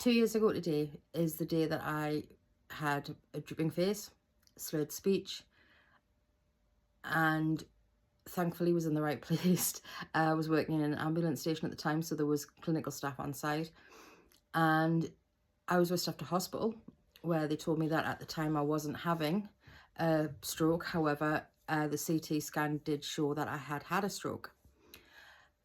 2 years ago today is the day that I had a drooping face, slurred speech, and thankfully was in the right place. I was working in an ambulance station at the time, so there was clinical staff on site, and I was rushed off to hospital where they told me that at the time I wasn't having a stroke. However, the CT scan did show that I had had a stroke.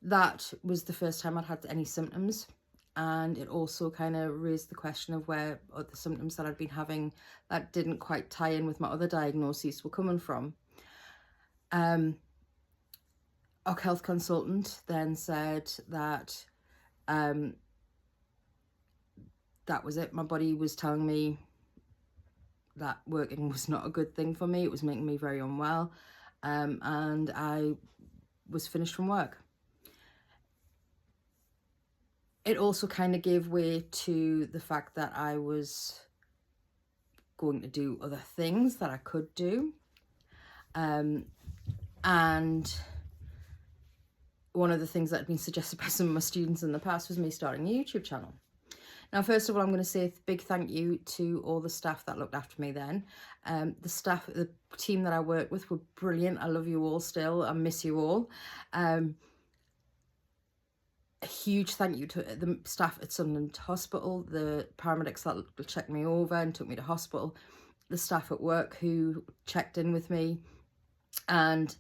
That was the first time I'd had any symptoms, and it also kind of raised the question of where the symptoms that I'd been having that didn't quite tie in with my other diagnoses were coming from. Our health consultant then said that that was it. My body was telling me that working was not a good thing for me. It was making me very unwell, and I was finished from work. It also kind of gave way to the fact that I was going to do other things that I could do. And one of the things that had been suggested by some of my students in the past was me starting a YouTube channel. Now, first of all, I'm going to say a big thank you to all the staff that looked after me then. The team that I work with were brilliant. I love you all still. I miss you all. A huge thank you to the staff at Sunderland Hospital, the paramedics that checked me over and took me to hospital, the staff at work who checked in with me, and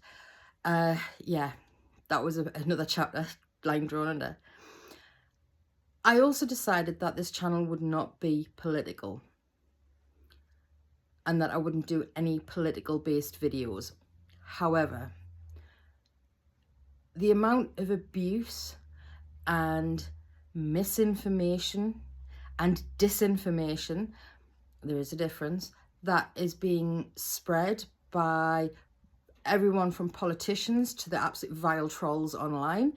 yeah, that was another chapter, line drawn under. I also decided that this channel would not be political and that I wouldn't do any political based videos. However, the amount of abuse and misinformation and disinformation, there is a difference, that is being spread by everyone from politicians to the absolute vile trolls online,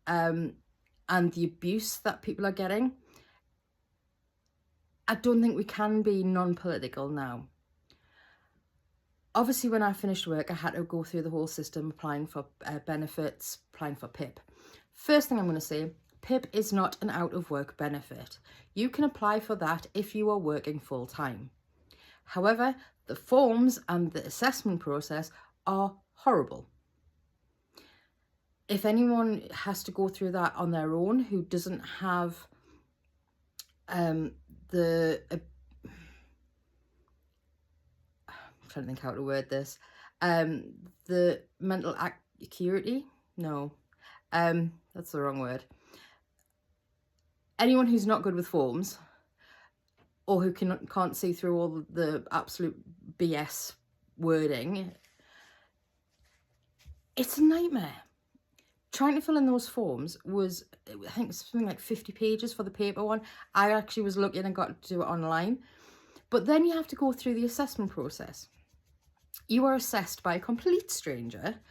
and the abuse that people are getting. I don't think we can be non-political now. Obviously, when I finished work, I had to go through the whole system, applying for benefits, applying for PIP. First thing I'm going to say, PIP is not an out-of-work benefit. You can apply for that if you are working full-time. However, the forms and the assessment process are horrible. If anyone has to go through that on their own who doesn't have I'm trying to think how to word this, the mental acuity, no, that's the wrong word. Anyone who's not good with forms or who can't see through all the absolute BS wording, it's a nightmare. Trying to fill in those forms was, I think, something like 50 pages for the paper one. I actually was lucky and got to do it online. But then you have to go through the assessment process. You are assessed by a complete stranger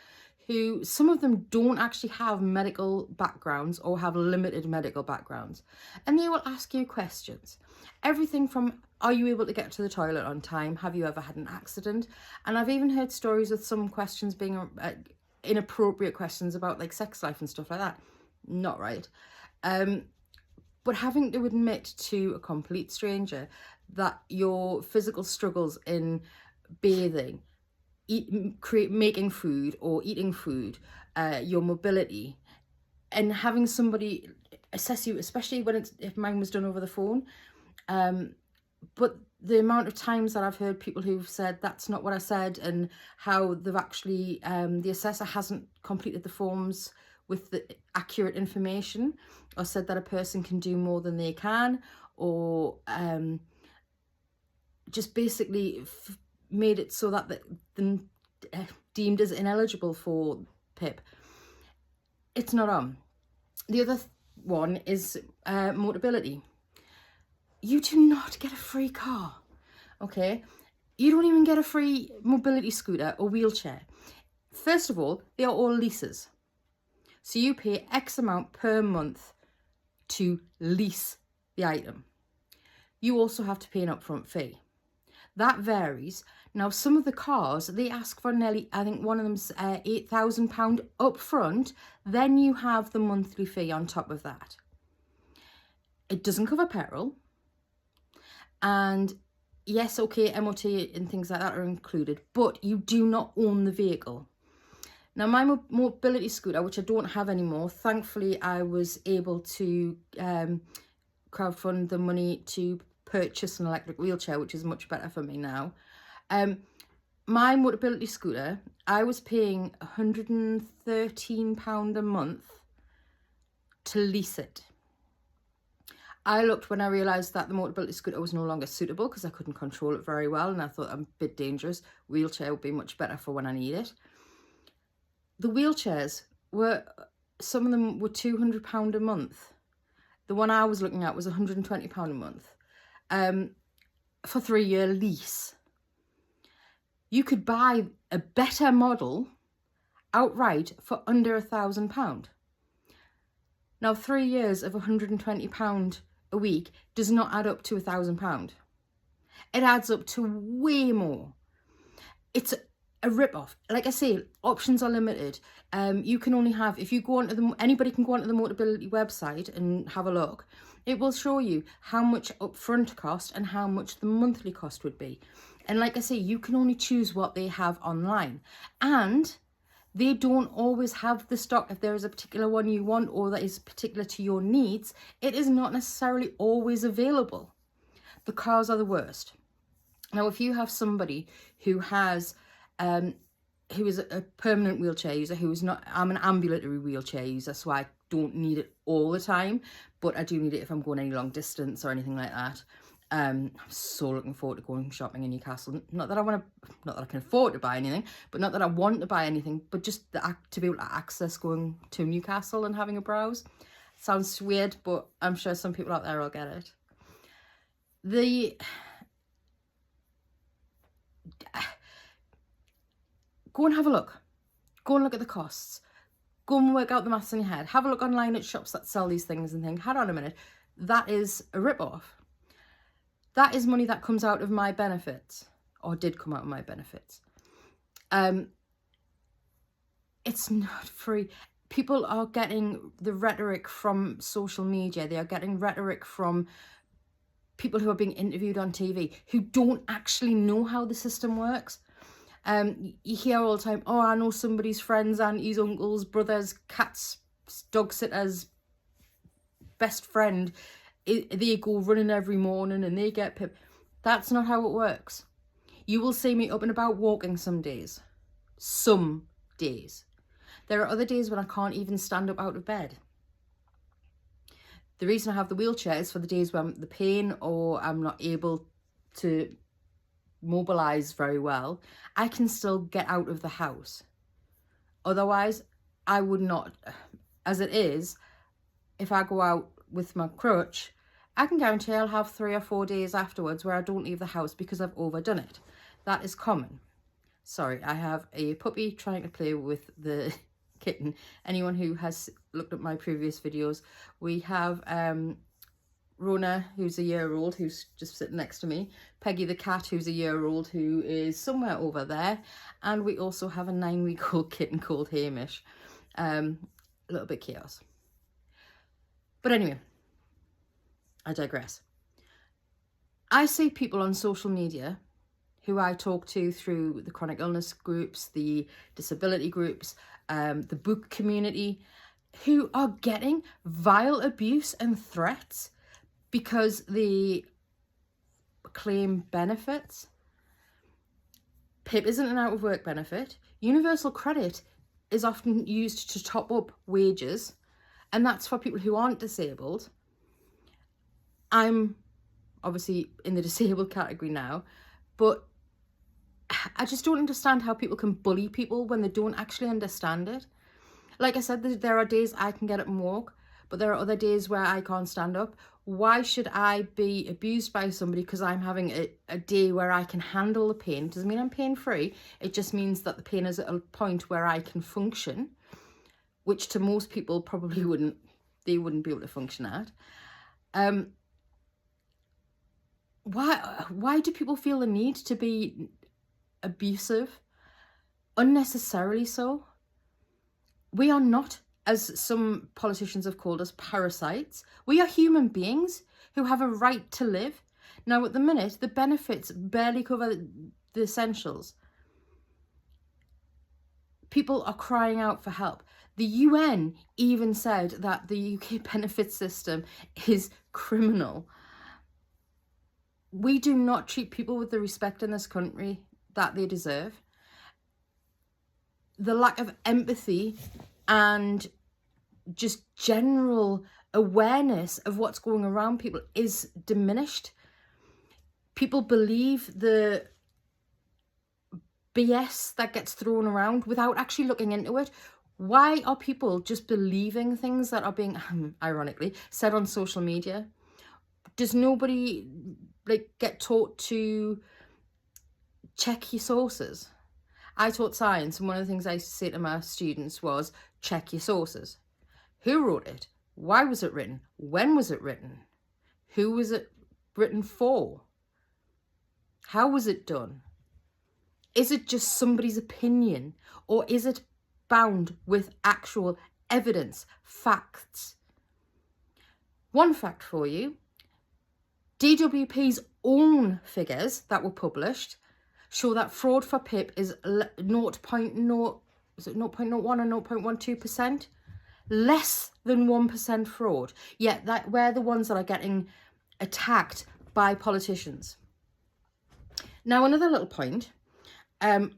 who, some of them don't actually have medical backgrounds or have limited medical backgrounds. And they will ask you questions. Everything from, are you able to get to the toilet on time? Have you ever had an accident? And I've even heard stories with some questions being inappropriate questions about like sex life and stuff like that. Not right. But having to admit to a complete stranger that your physical struggles in bathing, making food or eating food, your mobility, and having somebody assess you, especially when if mine was done over the phone. But the amount of times that I've heard people who've said that's not what I said, and how they've actually, the assessor hasn't completed the forms with the accurate information, or said that a person can do more than they can, or just basically made it so that they're deemed as ineligible for PIP. It's not on. The other one is Motability. You do not get a free car, okay? You don't even get a free mobility scooter or wheelchair. First of all, they are all leases. So you pay X amount per month to lease the item. You also have to pay an upfront fee. That varies. Now, some of the cars, they ask for nearly, I think one of them's £8,000 upfront. Then you have the monthly fee on top of that. It doesn't cover petrol. And yes, okay, MOT and things like that are included, but you do not own the vehicle. Now, my mobility scooter, which I don't have anymore, thankfully I was able to crowdfund the money to purchase an electric wheelchair, which is much better for me now. My mobility scooter, I was paying £113 a month to lease it. I looked when I realised that the mobility scooter was no longer suitable because I couldn't control it very well, and I thought I'm a bit dangerous. Wheelchair would be much better for when I need it. The wheelchairs were, some of them were £200 a month. The one I was looking at was £120 a month for 3-year lease. You could buy a better model outright for under £1,000. Now, 3 years of £120 a week does not add up to £1,000. It adds up to way more. It's a rip-off. Like I say, options are limited. You can only have, if you go onto anybody can go onto the Motability website and have a look. It will show you how much upfront cost and how much the monthly cost would be. And like I say, you can only choose what they have online. And they don't always have the stock. If there is a particular one you want or that is particular to your needs, it is not necessarily always available. The cars are the worst. Now, if you have somebody who has, who is a permanent wheelchair user, who is not, I'm an ambulatory wheelchair user, so I don't need it all the time, but I do need it if I'm going any long distance or anything like that. I'm so looking forward to going shopping in Newcastle. Not that I can afford to buy anything, but not that I want to buy anything, but just to be able to access going to Newcastle and having a browse. Sounds weird, but I'm sure some people out there will get it. Go and have a look. Go and look at the costs. Go and work out the maths in your head. Have a look online at shops that sell these things and think, hold on a minute, that is a rip-off. That is money that comes out of my benefits, or did come out of my benefits. It's not free. People are getting the rhetoric from social media. They are getting rhetoric from people who are being interviewed on TV who don't actually know how the system works. You hear all the time, oh, I know somebody's friends, aunties, uncles, brothers, cats, dog sitters, best friend. They go running every morning and they get pip. That's not how it works. You will see me up and about walking some days. Some days. There are other days when I can't even stand up out of bed. The reason I have the wheelchair is for the days when the pain or I'm not able to mobilise very well, I can still get out of the house. Otherwise, I would not. As it is, if I go out with my crutch, I can guarantee I'll have 3 or 4 days afterwards where I don't leave the house because I've overdone it. That is common. Sorry, I have a puppy trying to play with the kitten. Anyone who has looked at my previous videos, we have Rona, who's a year-old, who's just sitting next to me. Peggy the cat, who's a year-old, who is somewhere over there. And we also have a 9-week-old kitten called Hamish. A little bit chaos. But anyway, I digress. I see people on social media who I talk to through the chronic illness groups, the disability groups, the book community, who are getting vile abuse and threats because they claim benefits. PIP isn't an out of work benefit. Universal credit is often used to top up wages, and that's for people who aren't disabled. I'm obviously in the disabled category now, but I just don't understand how people can bully people when they don't actually understand it. Like I said, there are days I can get up and walk, but there are other days where I can't stand up. Why should I be abused by somebody because I'm having a day where I can handle the pain? It doesn't mean I'm pain-free. It just means that the pain is at a point where I can function, which to most people probably wouldn't be able to function at. Why do people feel the need to be abusive? Unnecessarily so. We are not, as some politicians have called us, parasites. We are human beings who have a right to live. Now, at the minute, the benefits barely cover the essentials. People are crying out for help. The UN even said that the UK benefit system is criminal. We do not treat people with the respect in this country that they deserve. The lack of empathy and just general awareness of what's going around people is diminished. People believe the BS that gets thrown around without actually looking into it. Why are people just believing things that are being, ironically, said on social media? Does nobody get taught to check your sources? I taught science, and one of the things I used to say to my students was, check your sources. Who wrote it? Why was it written? When was it written? Who was it written for? How was it done? Is it just somebody's opinion, or is it bound with actual evidence, facts? One fact for you, DWP's own figures that were published show that fraud for PIP is 0.01 or 0.12%? Less than 1% fraud. Yet that we're the ones that are getting attacked by politicians. Now, another little point. I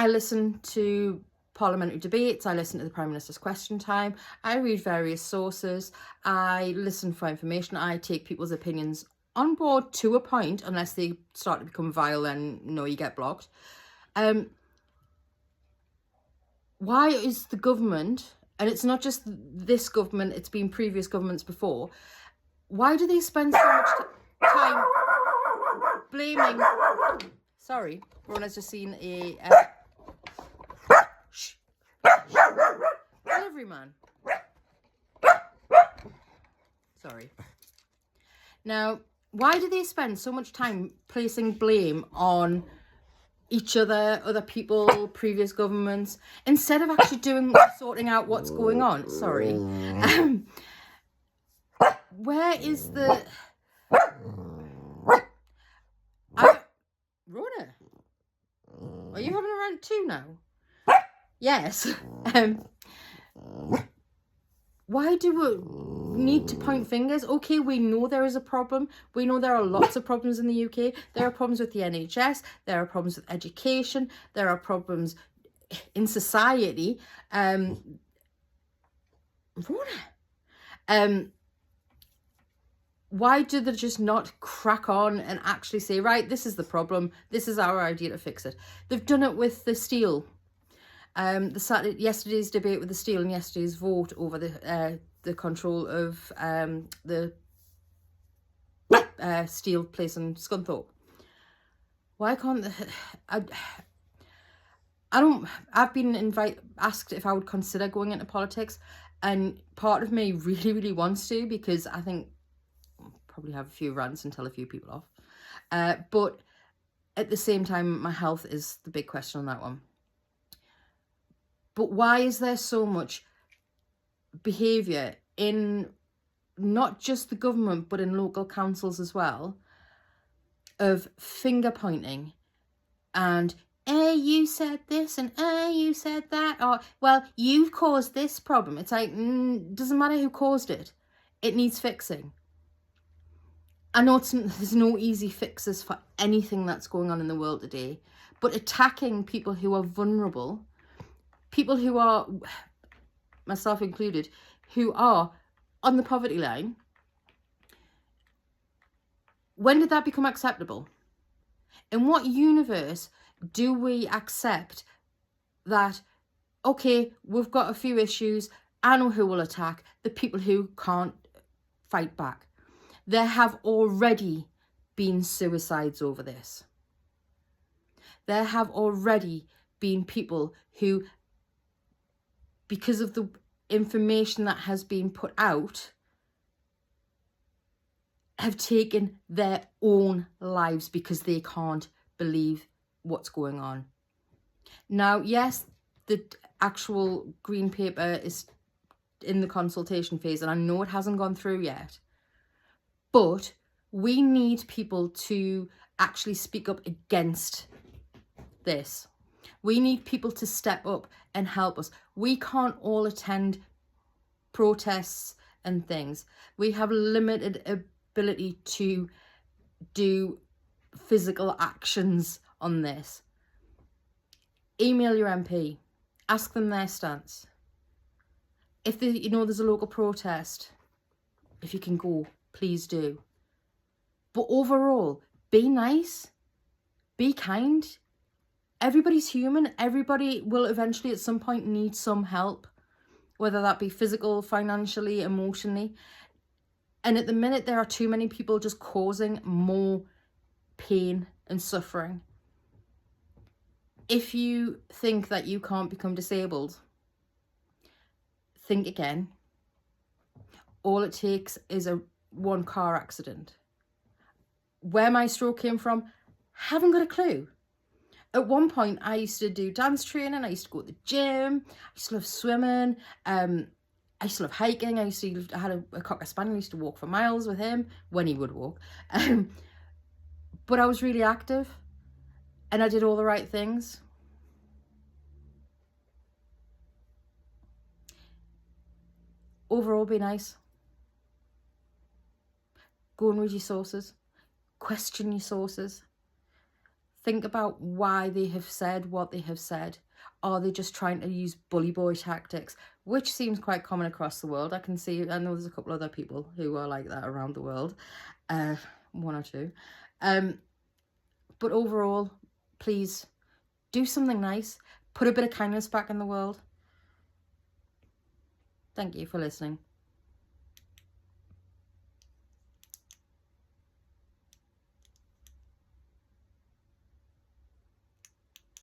listen to parliamentary debates, I listen to the Prime Minister's Question Time, I read various sources, I listen for information, I take people's opinions on board to a point, unless they start to become vile, then no, you get blocked. Why is the government, and it's not just this government, it's been previous governments before, why do they spend so much time blaming... Sorry, Rona's just seen a delivery man. Sorry. Now, why do they spend so much time placing blame on each other, other people, previous governments, instead of actually sorting out what's going on? Sorry. Where is the... Rona, are you having a rant too now? Yes. Why do we need to point fingers? Okay, we know there is a problem. We know there are lots of problems in the UK. There are problems with the NHS. There are problems with education. There are problems in society. Rona. Why do they just not crack on and actually say, right, this is the problem, this is our idea to fix it? They've done it with the steel. Yesterday's debate with the steel and yesterday's vote over the control of the steel place in Scunthorpe. Why can't I've been asked if I would consider going into politics, and part of me really, really wants to, because I think probably have a few rants and tell a few people off. But at the same time, my health is the big question on that one. But why is there so much behaviour in not just the government, but in local councils as well, of finger pointing and, you said this and you said that, or, well, you've caused this problem. It's like, doesn't matter who caused it. It needs fixing. I know there's no easy fixes for anything that's going on in the world today, but attacking people who are vulnerable, people who are, myself included, who are on the poverty line, when did that become acceptable? In what universe do we accept that, okay, we've got a few issues, I know who will attack, the people who can't fight back? There have already been suicides over this. There have already been people who, because of the information that has been put out, have taken their own lives because they can't believe what's going on. Now, yes, the actual green paper is in the consultation phase, and I know it hasn't gone through yet. But We need people to actually speak up against this. We need people to step up and help us. We can't all attend protests and things. We have limited ability to do physical actions on this. Email your MP, ask them their stance. If there's a local protest, if you can go, please do. But overall, be nice, be kind. Everybody's human. Everybody will eventually at some point need some help, whether that be physical, financially, emotionally. And at the minute, there are too many people just causing more pain and suffering. If you think that you can't become disabled, think again. All it takes is one car accident. Where my stroke came from, haven't got a clue. At one point, I used to do dance training. I used to go to the gym. I used to love swimming. I used to love hiking. I had a Cocker Spaniel. I used to walk for miles with him when he would walk. But I was really active and I did all the right things. Overall, be nice. Go and read your sources. Question your sources. Think about why they have said what they have said. Are they just trying to use bully boy tactics, which seems quite common across the world? I know there's a couple other people who are like that around the world, one or two. But overall, please do something nice. Put a bit of kindness back in the world. Thank you for listening.